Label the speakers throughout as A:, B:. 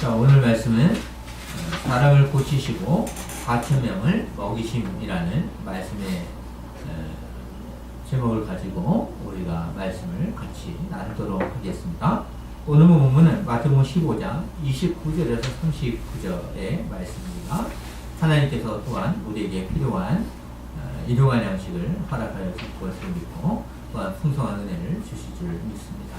A: 자, 오늘 말씀은 사람을 고치시고 4,000명을 먹이심이라는 말씀의 제목을 가지고 우리가 말씀을 같이 나누도록 하겠습니다. 오늘 본문은 마태복음 15장 29절에서 39절의 말씀입니다. 하나님께서 또한 우리에게 필요한 일용할 양식을 허락하여 줄 것을 믿고 또한 풍성한 은혜를 주실 줄 믿습니다.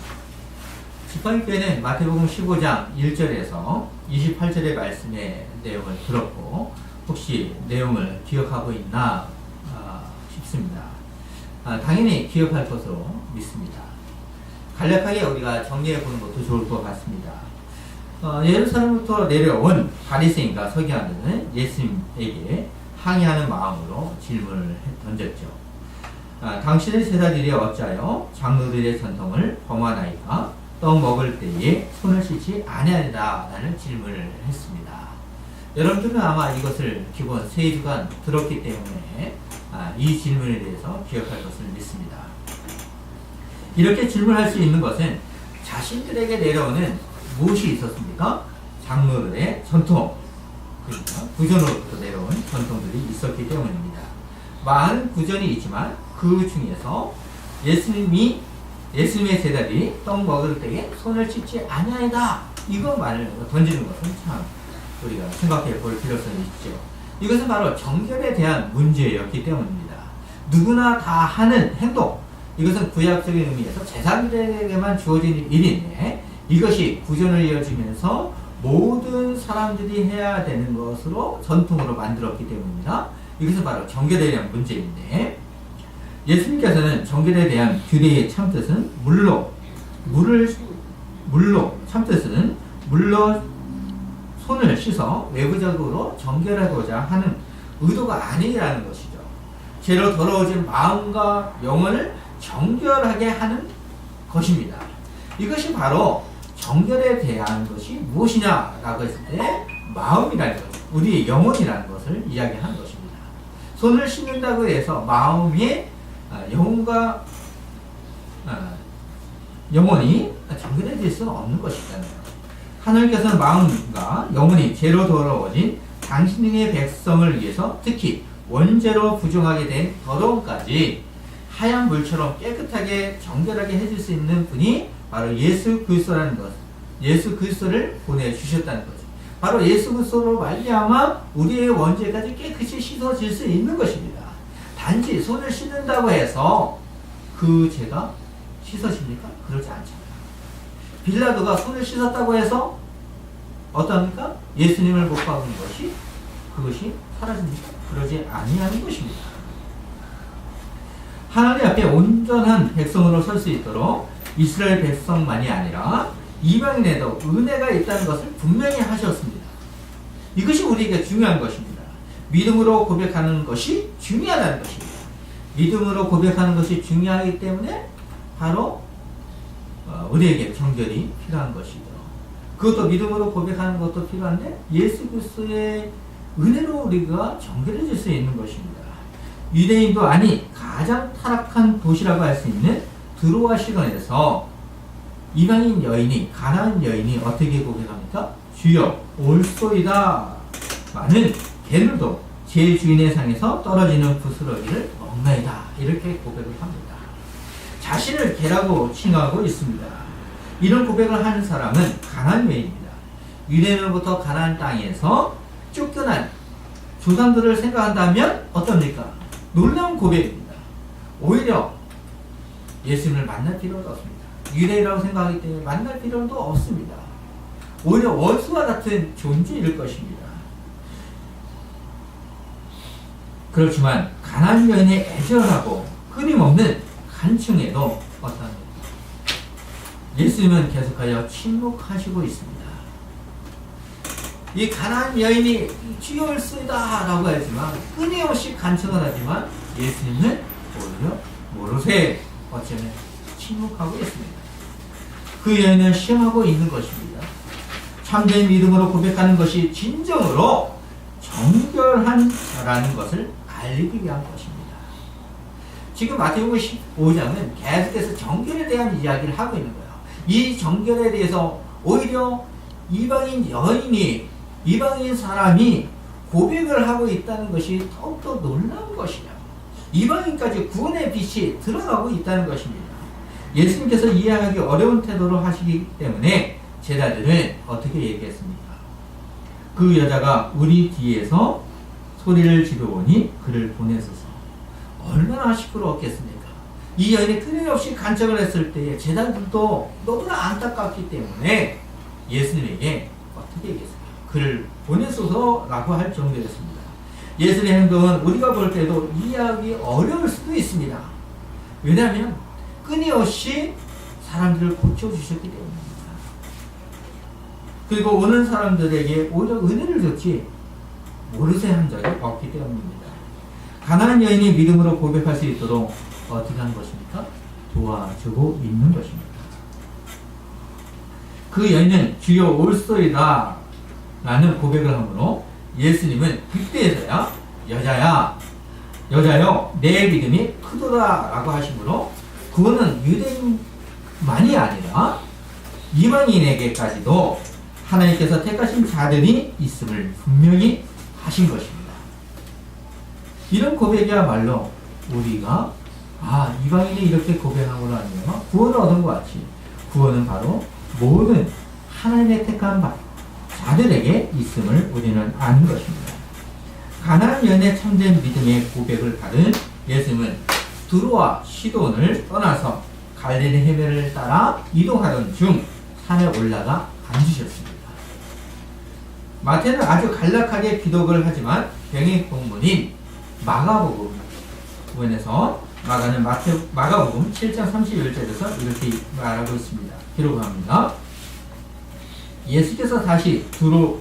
A: 지팡이교회는 마태복음 15장 1절에서 28절의 말씀의 내용을 들었고 혹시 내용을 기억하고 있나 싶습니다. 당연히 기억할 것으로 믿습니다. 간략하게 우리가 정리해 보는 것도 좋을 것 같습니다. 예루살렘부터 내려온 바리새인과 서기관들은 예수님에게 항의하는 마음으로 질문을 던졌죠. 당신의 제자들이 어찌하여 장로들의 전통을 범하나이까? 떡 먹을 때에 손을 씻지 아니하리라 라는 질문을 했습니다. 여러분들은 아마 이것을 기본 3주간 들었기 때문에 이 질문에 대해서 기억할 것을 믿습니다. 이렇게 질문할 수 있는 것은 자신들에게 내려오는 무엇이 있었습니까? 장로들의 전통, 그러니까 구전으로부터 내려온 전통들이 있었기 때문입니다. 많은 구전이 있지만 그 중에서 예수님의 제자들이 떡 먹을 때에 손을 씻지 아니하리다 이거 말을 던지는 것은 참 우리가 생각해 볼 필요성이 있죠. 이것은 바로 정결에 대한 문제였기 때문입니다. 누구나 다 하는 행동, 이것은 구약적인 의미에서 제사장들에게만 주어진 일인데 이것이 구전을 이어지면서 모든 사람들이 해야 되는 것으로 전통으로 만들었기 때문입니다. 이것은 바로 정결에 대한 문제인데 예수님께서는 정결에 대한 규례의 참뜻은 물로 손을 씻어 외부적으로 정결하고자 하는 의도가 아니라는 것이죠. 죄로 더러워진 마음과 영혼을 정결하게 하는 것입니다. 이것이 바로 정결에 대한 것이 무엇이냐라고 했을 때 마음이라는 것, 우리의 영혼이라는 것을 이야기하는 것입니다. 손을 씻는다고 해서 마음의 영혼과 영혼이 정결해질 수는 없는 것이잖아요. 하나님께서는 마음과 영혼이 죄로 더러워진 당신의 백성을 위해서 특히 원죄로 부정하게 된 더러움까지 하얀 물처럼 깨끗하게 정결하게 해줄 수 있는 분이 바로 예수 그리스도라는 것, 예수 그리스도를 보내주셨다는 거죠. 바로 예수 그리스도로 말미암아 우리의 원죄까지 깨끗이 씻어질 수 있는 것입니다. 단지 손을 씻는다고 해서 그 죄가 씻어집니까? 그러지 않잖아요. 빌라도가 손을 씻었다고 해서 어떠합니까? 예수님을 못 박은 것이 그것이 사라집니까? 그러지 아니하는 것입니다. 하나님 앞에 온전한 백성으로 설 수 있도록 이스라엘 백성만이 아니라 이방인에도 은혜가 있다는 것을 분명히 하셨습니다. 이것이 우리에게 중요한 것입니다. 믿음으로 고백하는 것이 중요하다는 것입니다. 믿음으로 고백하는 것이 중요하기 때문에 바로 우리에게 정결이 필요한 것이죠. 그것도 믿음으로 고백하는 것도 필요한데 예수 그리스도의 은혜로 우리가 정결해질 수 있는 것입니다. 유대인도 아니 가장 타락한 도시라고 할 수 있는 드로아 시건에서 이방인 여인이 가나안 여인이 어떻게 고백합니까? 주여 올소이다. 많은 개들도 제 주인의 상에서 떨어지는 부스러기를 먹나이다. 이렇게 고백을 합니다. 자신을 개라고 칭하고 있습니다. 이런 고백을 하는 사람은 가나안 여인입니다. 유대인으로부터 가나안 땅에서 쫓겨난 조상들을 생각한다면 어떻습니까? 놀라운 고백입니다. 오히려 예수님을 만날 필요도 없습니다. 유대인이라고 생각하기 때문에 만날 필요도 없습니다. 오히려 원수와 같은 존재일 것입니다. 그렇지만 가나안 여인의 애절하고 끊임없는 간청에도 어떠합니까? 예수님은 계속하여 침묵하시고 있습니다. 이 가나안 여인이 주여올소이다 라고 하지만 끊임없이 간청을 하지만 예수님은 오히려 모르세 어쩌면 침묵하고 있습니다. 그 여인을 시험하고 있는 것입니다. 참된 믿음으로 고백하는 것이 진정으로 정결한 자라는 것을 알리기 위한 것입니다. 지금 마태복음 15장은 계속해서 정결에 대한 이야기를 하고 있는 거예요. 이 정결에 대해서 오히려 이방인 여인이, 이방인 사람이 고백을 하고 있다는 것이 더욱더 놀라운 것이냐. 이방인까지 구원의 빛이 들어가고 있다는 것입니다. 예수님께서 이해하기 어려운 태도로 하시기 때문에 제자들은 어떻게 얘기했습니까? 그 여자가 우리 뒤에서 소리를 지르오니 그를 보내소서. 얼마나 시끄러웠겠습니까? 이 여인이 끊임없이 간청을 했을 때에 제자들도 너무나 안타깝기 때문에 예수님에게 어떻게 얘기했습니까? 그를 보내소서라고 할 정도였습니다. 예수님의 행동은 우리가 볼 때도 이해하기 어려울 수도 있습니다. 왜냐하면 끊임없이 사람들을 고쳐주셨기 때문입니다. 그리고 오는 사람들에게 오히려 은혜를 줬지 모르쇠 한 적이 없기 때문입니다. 가난한 여인이 믿음으로 고백할 수 있도록 어떻게 한 것입니까? 도와주고 있는 것입니다. 그 여인은 주여 올소이다 라는 고백을 하므로 예수님은 그때에서야 여자여 내 믿음이 크도다 라고 하시므로 그거는 유대인만이 아니라 이방인에게까지도 하나님께서 택하신 자들이 있음을 분명히 하신 것입니다. 이런 고백이야말로 우리가 이방인이 이렇게 고백하고 나면 구원을 얻은 것 같이 구원은 바로 모든 하나님의 택한 자들에게 있음을 우리는 아는 것입니다. 가나안 여인의 참된 믿음의 고백을 받은 예수님은 두로와 시돈을 떠나서 갈릴리 해변을 따라 이동하던 중 산에 올라가 앉으셨습니다. 마태는 아주 간략하게 기록을 하지만 병의 본문인 마가복음에서 마가복음 7장 31절에서 이렇게 말하고 있습니다. 기록을 합니다. 예수께서 다시 두로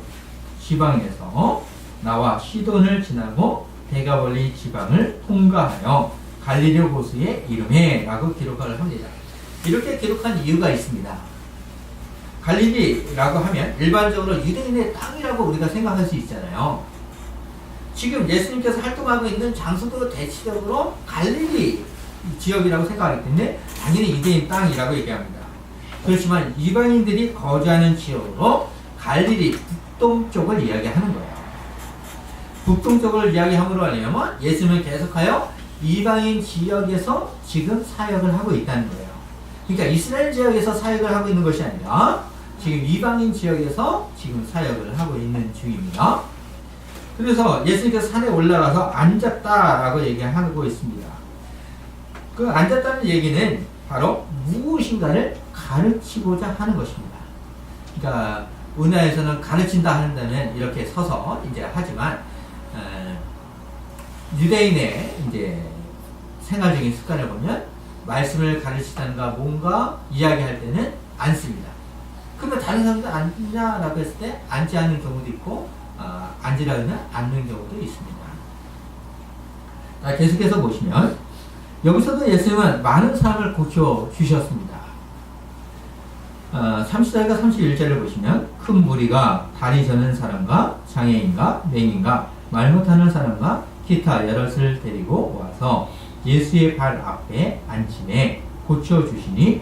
A: 지방에서 나와 시돈을 지나고 대가볼리 지방을 통과하여 갈릴리 호수에 이르매 라고 기록을 합니다. 이렇게 기록한 이유가 있습니다. 갈릴리라고 하면 일반적으로 유대인의 땅이라고 우리가 생각할 수 있잖아요. 지금 예수님께서 활동하고 있는 장소도 대체적으로 갈릴리 지역이라고 생각하기 때문에 당연히 유대인 땅이라고 얘기합니다. 그렇지만 이방인들이 거주하는 지역으로 갈릴리 북동쪽을 이야기하는 거예요. 북동쪽을 이야기함으로 하려면 예수님은 계속하여 이방인 지역에서 지금 사역을 하고 있다는 거예요. 그러니까 이스라엘 지역에서 사역을 하고 있는 것이 아니라 지금 이방인 지역에서 지금 사역을 하고 있는 중입니다. 그래서 예수님께서 산에 올라가서 앉았다라고 얘기하고 있습니다. 그 앉았다는 얘기는 바로 무엇인가를 가르치고자 하는 것입니다. 그러니까 은하에서는 가르친다 한다면 이렇게 서서 이제 하지만 유대인의 이제 생활적인 습관을 보면 말씀을 가르치다는가 뭔가 이야기할 때는 앉습니다. 그러면 다른 사람도 앉냐라고 했을 때 앉지 않는 경우도 있고 앉으라 하면 앉는 경우도 있습니다. 계속해서 보시면 여기서도 예수님은 많은 사람을 고쳐주셨습니다. 30절과 31절을 보시면 큰 무리가 다리 저는 사람과 장애인과 맹인과 말 못하는 사람과 기타 여럿을 데리고 와서 예수의 발 앞에 앉히매 고쳐주시니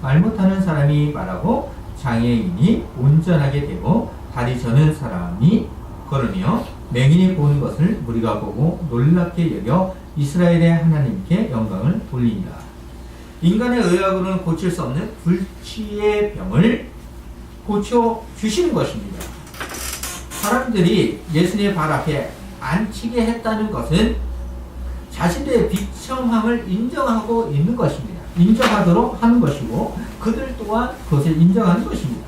A: 말 못하는 사람이 말하고 장애인이 온전하게 되고 다리 저는 사람이 걸으며 맹인이 보는 것을 무리가 보고 놀랍게 여겨 이스라엘의 하나님께 영광을 돌립니다. 인간의 의학으로는 고칠 수 없는 불치의 병을 고쳐주시는 것입니다. 사람들이 예수님의 발 앞에 앉히게 했다는 것은 자신들의 비참함을 인정하고 있는 것입니다. 인정하도록 하는 것이고 그들 또한 그것을 인정하는 것입니다.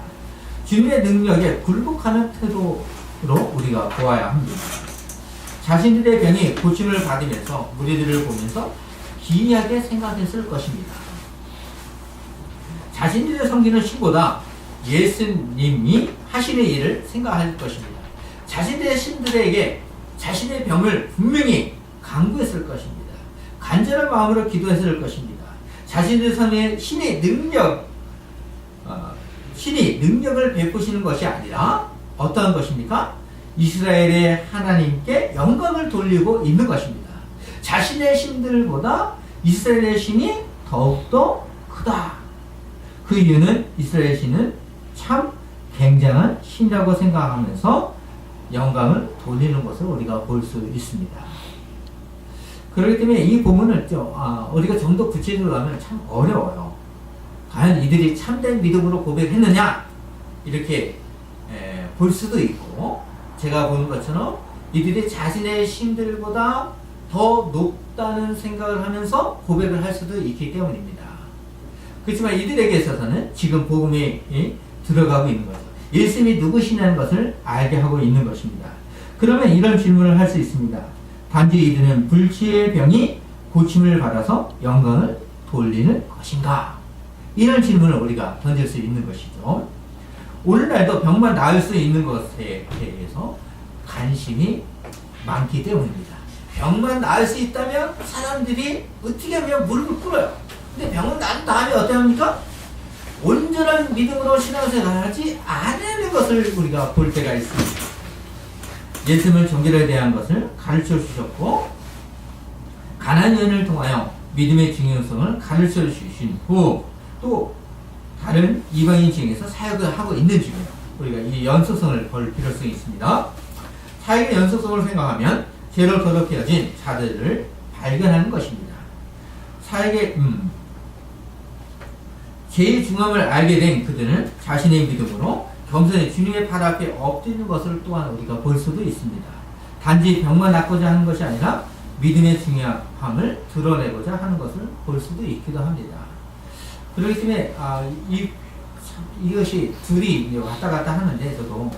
A: 주님의 능력에 굴복하는 태도로 우리가 보아야 합니다. 자신들의 병이 고침을 받으면서 무리들을 보면서 기이하게 생각했을 것입니다. 자신들의 섬기는 신보다 예수님이 하시는 일을 생각할 것입니다. 자신들의 신들에게 자신의 병을 분명히 강구했을 것입니다. 간절한 마음으로 기도했을 것입니다. 자신들 손에 신의 능력을 베푸시는 것이 아니라 어떠한 것입니까? 이스라엘의 하나님께 영광을 돌리고 있는 것입니다. 자신의 신들보다 이스라엘의 신이 더욱더 크다. 그 이유는 이스라엘 신은 참 굉장한 신이라고 생각하면서 영광을 돌리는 것을 우리가 볼 수 있습니다. 그렇기 때문에 이 부분을 우리가 좀 더 구체적으로 하면 참 어려워요. 과연 이들이 참된 믿음으로 고백했느냐? 이렇게 볼 수도 있고, 제가 보는 것처럼 이들이 자신의 신들보다 더 높다는 생각을 하면서 고백을 할 수도 있기 때문입니다. 그렇지만 이들에게 있어서는 지금 복음이 들어가고 있는 거죠. 예수님이 누구시냐는 것을 알게 하고 있는 것입니다. 그러면 이런 질문을 할 수 있습니다. 단지 이들은 불치의 병이 고침을 받아서 영광을 돌리는 것인가? 이런 질문을 우리가 던질 수 있는 것이죠. 오늘날도 병만 나을 수 있는 것에 대해서 관심이 많기 때문입니다. 병만 나을 수 있다면 사람들이 어떻게 하면 무릎을 꿇어요. 근데 병은 난 다음에 어떻게 합니까? 온전한 믿음으로 신앙생활을 하지 않는 것을 우리가 볼 때가 있습니다. 예수님은 종교에 대한 것을 가르쳐 주셨고, 가난한 여인을 통하여 믿음의 중요성을 가르쳐 주신 후 또 다른 이방인 중에서 사역을 하고 있는 중이에요. 우리가 이 연속성을 볼 필요성이 있습니다. 사역의 연속성을 생각하면 죄로 더럽혀진 자들을 발견하는 것입니다. 사역의 죄의 중함을 알게 된 그들은 자신의 믿음으로 겸손히 주님의 발 앞에 엎드리는 것을 또한 우리가 볼 수도 있습니다. 단지 병만 낫고자 하는 것이 아니라 믿음의 중요함을 드러내고자 하는 것을 볼 수도 있기도 합니다. 그렇기 때문에 이것이 둘이 왔다 갔다 하는데, 저도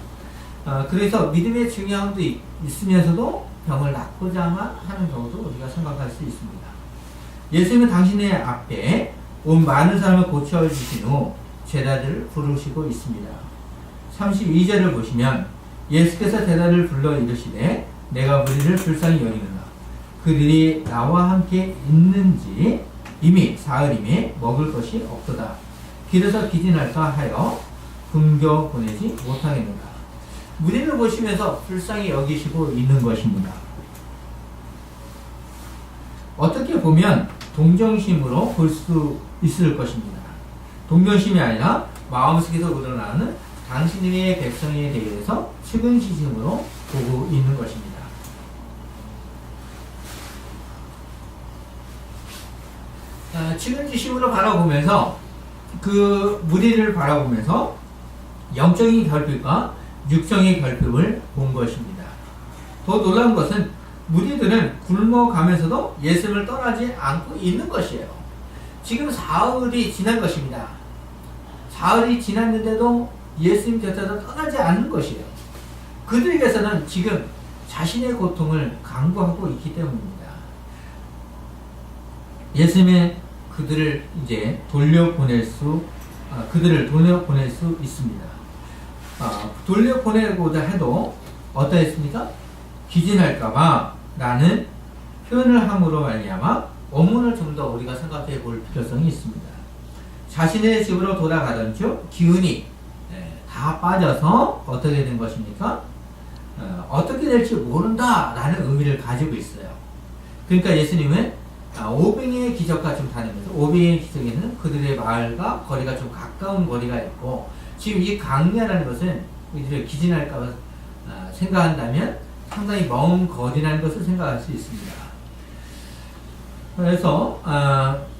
A: 그래서 믿음의 중요함도 있으면서도 병을 낫고자만 하는 경우도 우리가 생각할 수 있습니다. 예수님은 당신의 앞에 온 많은 사람을 고쳐주신 후 제자들을 부르시고 있습니다. 32절을 보시면 예수께서 제자들을 불러 이르시되 내가 무리를 불쌍히 여기느라 그들이 나와 함께 있는지 이미 사흘임에 먹을 것이 없도다. 길에서 기진할까 하여 굶겨 보내지 못하겠는가. 무리를 보시면서 불쌍히 여기시고 있는 것입니다. 어떻게 보면 동정심으로 볼 수 있을 것입니다. 동정심이 아니라 마음속에서 우러나는 당신의 백성에 대해서 측은시심으로 보고 있는 것입니다. 측은지심으로 바라보면서, 그 무리를 바라보면서 영적인 결핍과 육적인 결핍을 본 것입니다. 더 놀라운 것은 무리들은 굶어가면서도 예수님을 떠나지 않고 있는 것이에요. 지금 사흘이 지난 것입니다. 사흘이 지났는데도 예수님 곁에서 떠나지 않는 것이에요. 그들에게서는 지금 자신의 고통을 강구하고 있기 때문입니다. 예수님의 그들을 돌려보낼 수 있습니다. 돌려보내고자 해도 어떠했습니까? 기진할까봐 라는 표현을 함으로 말미암아 원문을 좀 더 우리가 생각해 볼 필요성이 있습니다. 자신의 집으로 돌아가던 중 기운이 다 빠져서 어떻게 된 것입니까? 어떻게 될지 모른다 라는 의미를 가지고 있어요. 그러니까 예수님은 오병이의 기적과 좀 다르면서, 오병이의 기적에는 그들의 마을과 거리가 좀 가까운 거리가 있고, 지금 이 강야라는 것은 이들을 기진할까 생각한다면 상당히 먼 거리라는 것을 생각할 수 있습니다. 그래서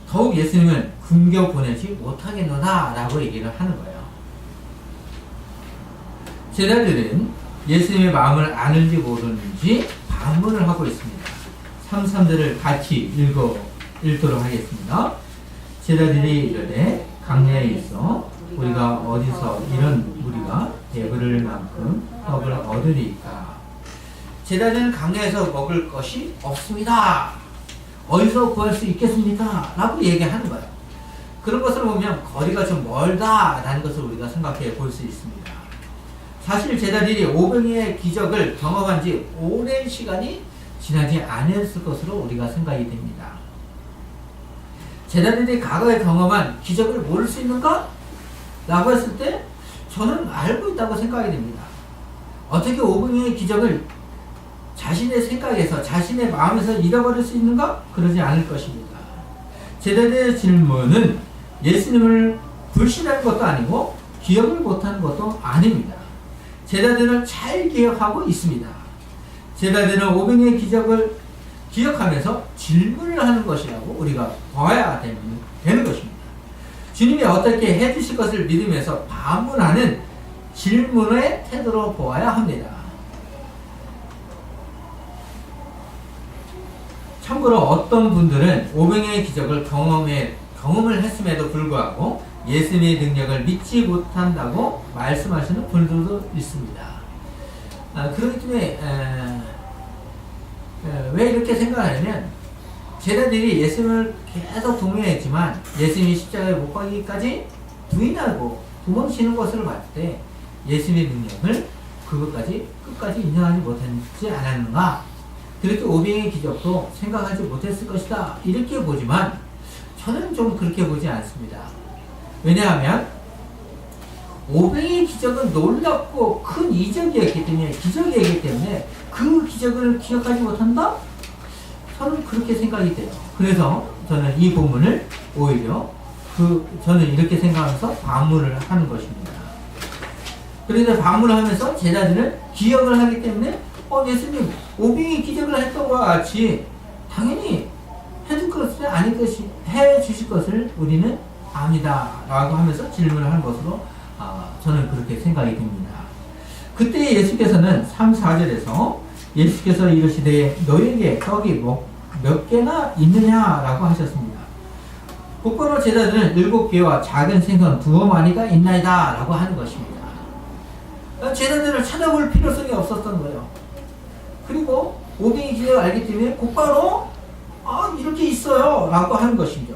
A: 더욱 예수님은 굶겨 보내지 못하겠노라 라고 얘기를 하는 거예요. 제자들은 예수님의 마음을 아는지 모르는지 반문을 하고 있습니다. 33절을 같이 읽도록 하겠습니다. 제자들이 이르되 강야에 있어 우리가 어디서 이런 무리가 배부를 만큼 떡을 얻으리까. 제자들은 강야에서 먹을 것이 없습니다. 어디서 구할 수 있겠습니까? 라고 얘기하는 거예요. 그런 것을 보면 거리가 좀 멀다라는 것을 우리가 생각해 볼 수 있습니다. 사실 제자들이 오병이의 기적을 경험한 지 오랜 시간이 지나지 않았을 것으로 우리가 생각이 됩니다. 제자들이 과거에 경험한 기적을 모를 수 있는가? 라고 했을 때 저는 알고 있다고 생각이 됩니다. 어떻게 오병이의 기적을 자신의 생각에서, 자신의 마음에서 잃어버릴 수 있는가? 그러지 않을 것입니다. 제자들의 질문은 예수님을 불신하는 것도 아니고 기억을 못하는 것도 아닙니다. 제자들은 잘 기억하고 있습니다. 제자들은 500의 기적을 기억하면서 질문을 하는 것이라고 우리가 봐야 되는 것입니다. 주님이 어떻게 해주실 것을 믿으면서 반문하는 질문의 태도로 보아야 합니다. 참고로 어떤 분들은 500의 기적을 경험을 했음에도 불구하고 예수님의 능력을 믿지 못한다고 말씀하시는 분들도 있습니다. 그렇기 때문에 왜 이렇게 생각하냐면 제자들이 예수님을 계속 동요했지만 예수님이 십자가에 못 박히기까지 부인하고 도망치는 것을 봤을 때 예수님의 능력을 그것까지 끝까지 인정하지 못하지 않았는가, 그렇게 500의 기적도 생각하지 못했을 것이다 이렇게 보지만 저는 좀 그렇게 보지 않습니다. 왜냐하면 500의 기적은 놀랍고 큰 이적이었기 때문에, 기적이었기 때문에 그 기적을 기억하지 못한다? 저는 그렇게 생각이 돼요. 그래서 저는 이 본문을 오히려 저는 이렇게 생각하면서 반문을 하는 것입니다. 그런데 반문을 하면서 제자들은 기억을 하기 때문에 예수님 500의 기적을 했던 것과 같이 당연히 해주실 것을 우리는 압니다 라고 하면서 질문을 하는 것으로 저는 그렇게 생각이 듭니다. 그때 예수께서는 3, 4절에서 예수께서 이르시되 너에게 떡이 몇 개나 있느냐라고 하셨습니다. 곧바로 제자들은 7개와 작은 생선 2어마리가 있나이다 라고 하는 것입니다. 제자들을 찾아볼 필요성이 없었던 거예요. 그리고 500의 기적을 알기 때문에 곧바로 이렇게 있어요 라고 하는 것이죠.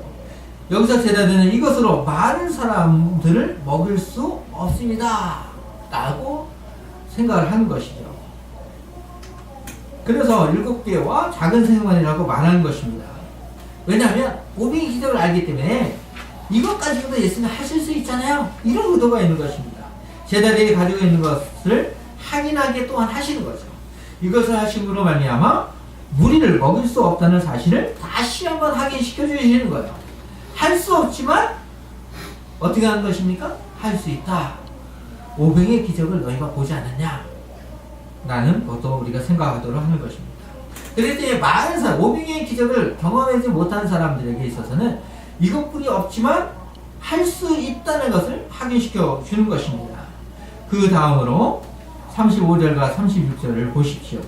A: 여기서 제자들은 이것으로 많은 사람들을 먹일 수 없습니다 라고 생각을 하는 것이죠. 그래서 7개와 작은 생선이라고 말하는 것입니다. 왜냐하면 500의 기적을 알기 때문에 이것 가지고도 예수님이 하실 수 있잖아요, 이런 의도가 있는 것입니다. 제자들이 가지고 있는 것을 확인하게 또한 하시는 거죠. 이것을 하심으로 말미암아 무리를 먹일 수 없다는 사실을 다시 한번 확인시켜 주시는 거예요. 할 수 없지만 어떻게 하는 것입니까? 할 수 있다. 500의 기적을 너희가 보지 않았냐? 라는 것도 우리가 생각하도록 하는 것입니다. 그랬더니 많은 사람, 500의 기적을 경험하지 못한 사람들에게 있어서는 이것뿐이 없지만 할 수 있다는 것을 확인시켜 주는 것입니다. 그 다음으로 35절과 36절을 보십시오.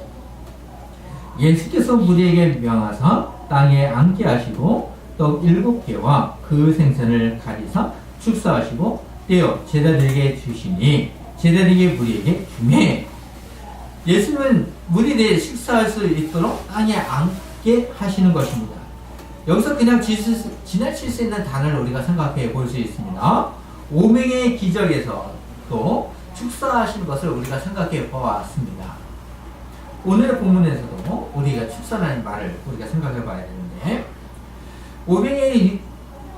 A: 예수께서 무리에게 명하사 땅에 앉게 하시고 떡 7개와 그 생선을 가리사 축사하시고 떼어 제자들에게 주시니 제자들에게 무리에게 주매. 예수님은 무리들이 식사할 수 있도록 땅에 앉게 하시는 것입니다. 여기서 그냥 지나칠 수 있는 단어를 우리가 생각해 볼 수 있습니다. 500의 기적에서도 축사하신 것을 우리가 생각해 보았습니다. 오늘의 본문에서도 우리가 축사라는 말을 우리가 생각해 봐야 되는데,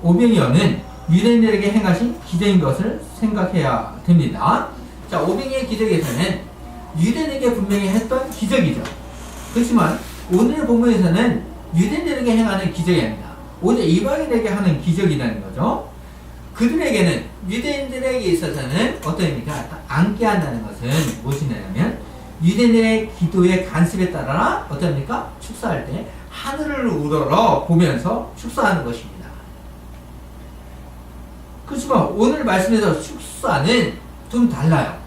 A: 500여는 유대인들에게 행하신 기적인 것을 생각해야 됩니다. 자, 500의 기적에서는 유대인에게 분명히 했던 기적이죠. 그렇지만 오늘 본문에서는 유대인들에게 행하는 기적이 아닙니다. 오히려 이방인에게 하는 기적이라는 거죠. 그들에게는, 유대인들에게 있어서는 어떠합니까? 앉게 한다는 것은 무엇이냐면 유대인들의 기도의 간섭에 따라 어떠합니까? 축사할 때 하늘을 우러러 보면서 축사하는 것입니다. 그렇지만 오늘 말씀에서 축사는 좀 달라요.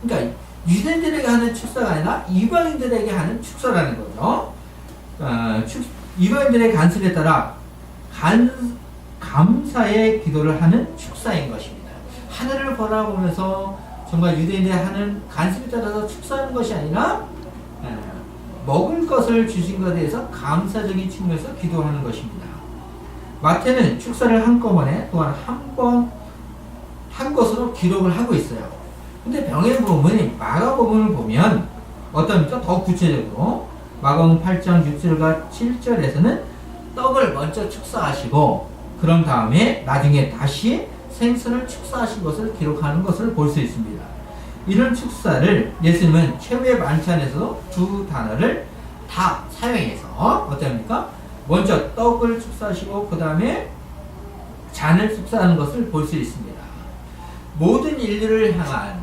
A: 그러니까 유대인들에게 하는 축사가 아니라 이방인들에게 하는 축사라는 거죠. 이방인들의 간섭에 따라 감사의 기도를 하는 축사인 것입니다. 하늘을 바라보면서 정말 유대인들이 하는 간섭에 따라서 축사하는 것이 아니라 먹을 것을 주신 것에 대해서 감사적인 측면에서 기도하는 것입니다. 마태는 축사를 한꺼번에 또한 한 것으로 기록을 하고 있어요. 근데 병해복음은 마가복음을 보면 어떻습니까? 더 구체적으로 마가복음 8장 6절과 7절에서는 떡을 먼저 축사하시고 그런 다음에 나중에 다시 생선을 축사하신 것을 기록하는 것을 볼 수 있습니다. 이런 축사를 예수님은 최후의 만찬에서도 두 단어를 다 사용해서 어떻습니까? 먼저 떡을 축사하시고 그 다음에 잔을 축사하는 것을 볼 수 있습니다. 모든 인류를 향한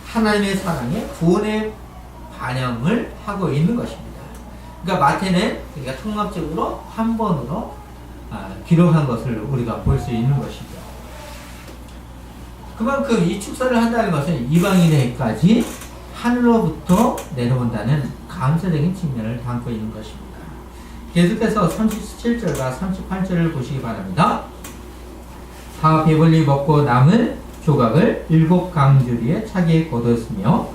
A: 하나님의 사랑의 구원의 반영을 하고 있는 것입니다. 그러니까 마태는 우리가 통합적으로 한 번으로 기록한 것을 우리가 볼 수 있는 것이죠. 그만큼 이 축사를 한다는 것은 이방인에게까지 하늘로부터 내려온다는 감사적인 측면을 담고 있는 것입니다. 계속해서 37절과 38절을 보시기 바랍니다. 다 배불리 먹고 남은 조각을 7강주리에 차게 거두었으며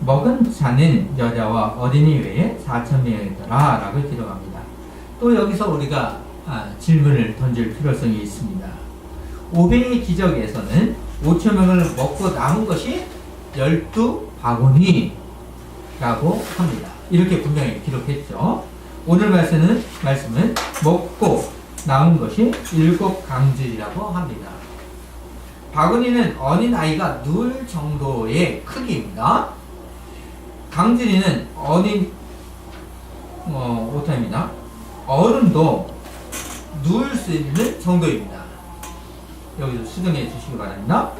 A: 먹은 자는 여자와 어린이 외에 4,000명이더라 라고 기록합니다. 또 여기서 우리가 질문을 던질 필요성이 있습니다. 오병의 기적에서는 5,000명을 먹고 남은 것이 12바구니 라고 합니다. 이렇게 분명히 기록했죠. 오늘 말씀은 먹고 남은 것이 7강주리라고 합니다. 바구니는 어린 아이가 누울 정도의 크기입니다. 강주리는 어린 오타입니다. 어른도 누울 수 있는 정도입니다. 여기서 수정해 주시기 바랍니다.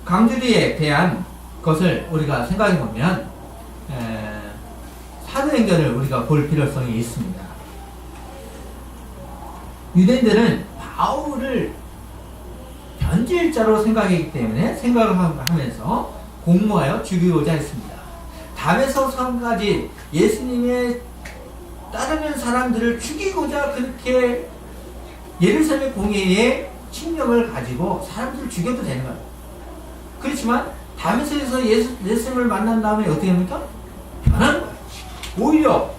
A: 강주리에 대한 것을 우리가 생각해 보면 사도행전을 우리가 볼 필요성이 있습니다. 유대인들은 바울을 변질자로 생각했기 때문에 생각을 하면서 공모하여 죽이고자 했습니다. 담에서까지 예수님의 따르는 사람들을 죽이고자 그렇게 예루살렘 공회의 칙령을 가지고 사람들을 죽여도 되는 거예요. 그렇지만 담에서에서 예수님을 만난 다음에 어떻게 합니까? 변하는 거예요. 오히려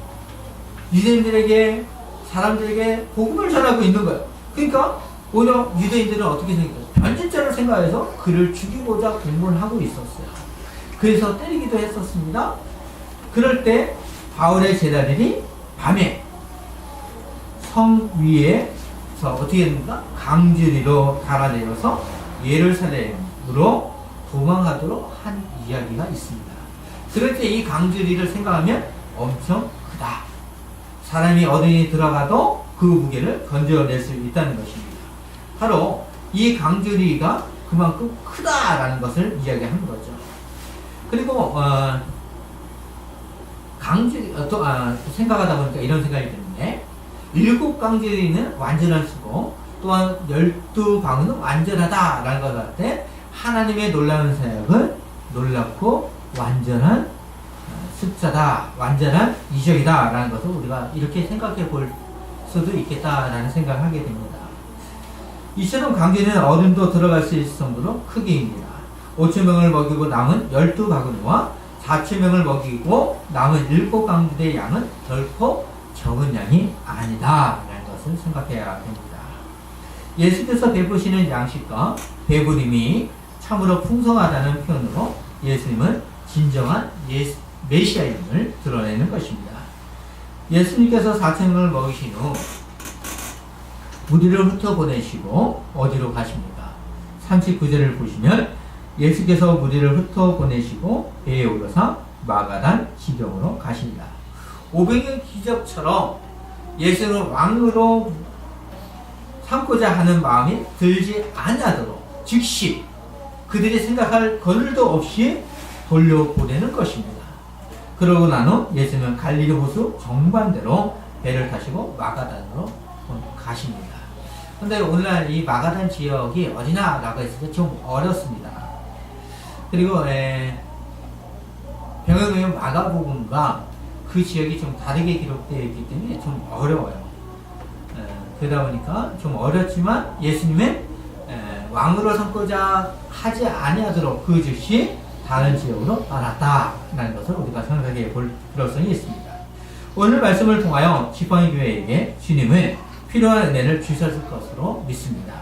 A: 유대인들에게 사람들에게 복음을 전하고 있는 거예요. 그러니까 오히려 유대인들은 어떻게 생각해요? 변질자를 생각해서 그를 죽이고자 공모를 하고 있었어요. 그래서 때리기도 했었습니다. 그럴 때 바울의 제자들이 밤에 성 위에서 어떻게 됩니까? 강주리로 달아내려서 예루살렘으로 도망가도록 한 이야기가 있습니다. 그럴 때 이 강주리를 생각하면 엄청 크다. 사람이 어린이 들어가도 그 무게를 건져낼 수 있다는 것입니다. 바로 이 강주리가 그만큼 크다라는 것을 이야기하는 거죠. 그리고 강주리 또 생각하다 보니까 이런 생각이 드는데 7강주리는 완전할 수고 또한 12방은 완전하다라는 것 같아 하나님의 놀라운 사역은 놀랍고 완전한 숫자다, 완전한 이적이다 라는 것을 우리가 이렇게 생각해 볼 수도 있겠다라는 생각을 하게 됩니다. 이처럼 강주리는 어른도 들어갈 수 있을 정도로 크기입니다. 5,000명을 먹이고 남은 12바구니와 4,000명을 먹이고 남은 7강주리의 양은 결코 적은 양이 아니다 라는 것을 생각해야 됩니다. 예수께서 베푸시는 양식과 배부림이 참으로 풍성하다는 표현으로 예수님은 진정한 메시아임을 드러내는 것입니다. 예수님께서 4,000명을 먹이신 후 무리를 흩어보내시고 어디로 가십니까? 39절을 보시면 예수께서 무리를 흩어보내시고 배에 올라서 마가단 지경으로 가십니다. 오병의 기적처럼 예수를 왕으로 삼고자 하는 마음이 들지 아니하도록 즉시 그들이 생각할 거를도 없이 돌려보내는 것입니다. 그러고 난 후 예수님은 갈릴리 호수 정반대로 배를 타시고 마가단으로 가십니다. 근데 오늘날 이 마가단 지역이 어디나라고 했을 때 좀 어렵습니다. 그리고 병역의 마가복음과 그 지역이 좀 다르게 기록되어 있기 때문에 좀 어려워요. 그러다 보니까 좀 어렵지만 예수님은 왕으로 삼고자 하지 아니하도록 그 즉시 다른 지역으로 떠났다라는 것을 우리가 생각해 볼 필요성이 있습니다. 오늘 말씀을 통하여 지팡이 교회에게 주님은 필요한 은혜를 주셨을 것으로 믿습니다.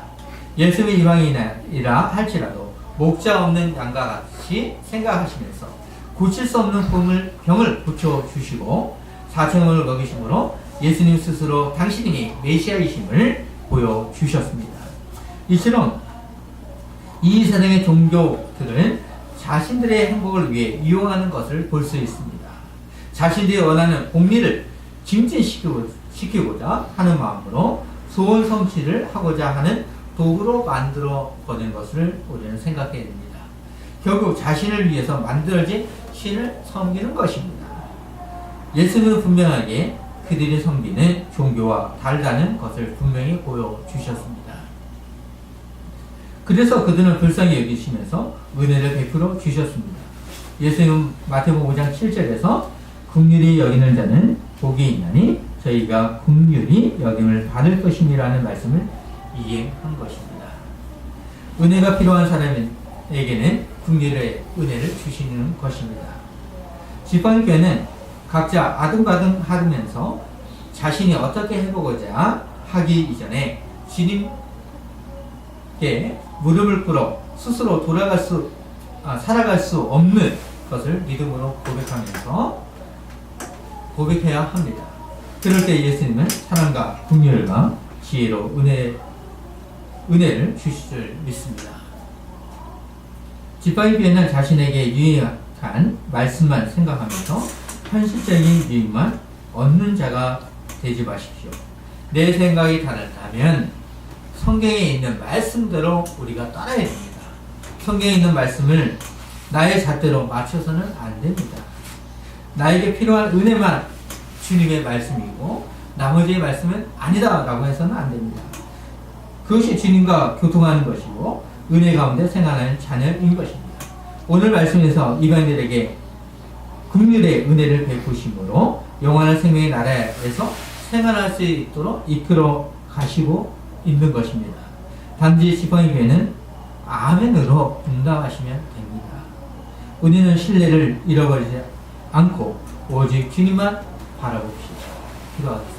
A: 예수님이 이방인이라 할지라도 목자 없는 양과 같이 생각하시면서 고칠 수 없는 병을 고쳐주시고 4,000명을 먹이심으로 예수님 스스로 당신이 메시아이심을 보여주셨습니다. 이처럼 이 세상의 종교들은 자신들의 행복을 위해 이용하는 것을 볼 수 있습니다. 자신들이 원하는 공리를 증진시키고자 하는 마음으로 소원 성취를 하고자 하는 도구로 만들어 버린 것을 우리는 생각해야 됩니다. 결국 자신을 위해서 만들어진 신을 섬기는 것입니다. 예수는 분명하게 그들이 섬기는 종교와 다르다는 것을 분명히 보여주셨습니다. 그래서 그들은 불쌍히 여기시면서 은혜를 베풀어 주셨습니다. 예수님은 마태복음 5장 7절에서 긍휼히 여기는 자는 복이 있나니 저희가 긍휼히 여김을 받을 것임이라는 말씀을 이행한 것입니다. 은혜가 필요한 사람에게는 긍휼의 은혜를 주시는 것입니다. 지팡이교회는 각자 아등바등 하면서 자신이 어떻게 해보고자 하기 이전에 주님께 무릎을 꿇어 스스로 살아갈 수 없는 것을 믿음으로 고백해야 합니다. 그럴 때 예수님은 사랑과 긍휼과 지혜로 은혜를 주실 줄 믿습니다. 지팡이교회는 자신에게 유익한 말씀만 생각하면서 현실적인 유익만 얻는 자가 되지 마십시오. 내 생각이 다르다면 성경에 있는 말씀대로 우리가 따라야 됩니다. 성경에 있는 말씀을 나의 잣대로 맞춰서는 안 됩니다. 나에게 필요한 은혜만 주님의 말씀이고 나머지의 말씀은 아니다 라고 해서는 안 됩니다. 그것이 주님과 교통하는 것이고 은혜 가운데 생활하는 자녀인 것입니다. 오늘 말씀에서 이방인들에게 긍휼의 은혜를 베푸심으로 영원한 생명의 나라에서 생활할 수 있도록 이끌어 가시고 있는 것입니다. 단지 지팡이교회는 아멘으로 응답하시면 됩니다. 우리는 신뢰를 잃어버리지 않고 오직 주님만 바라봅시다. 기도하겠습니다.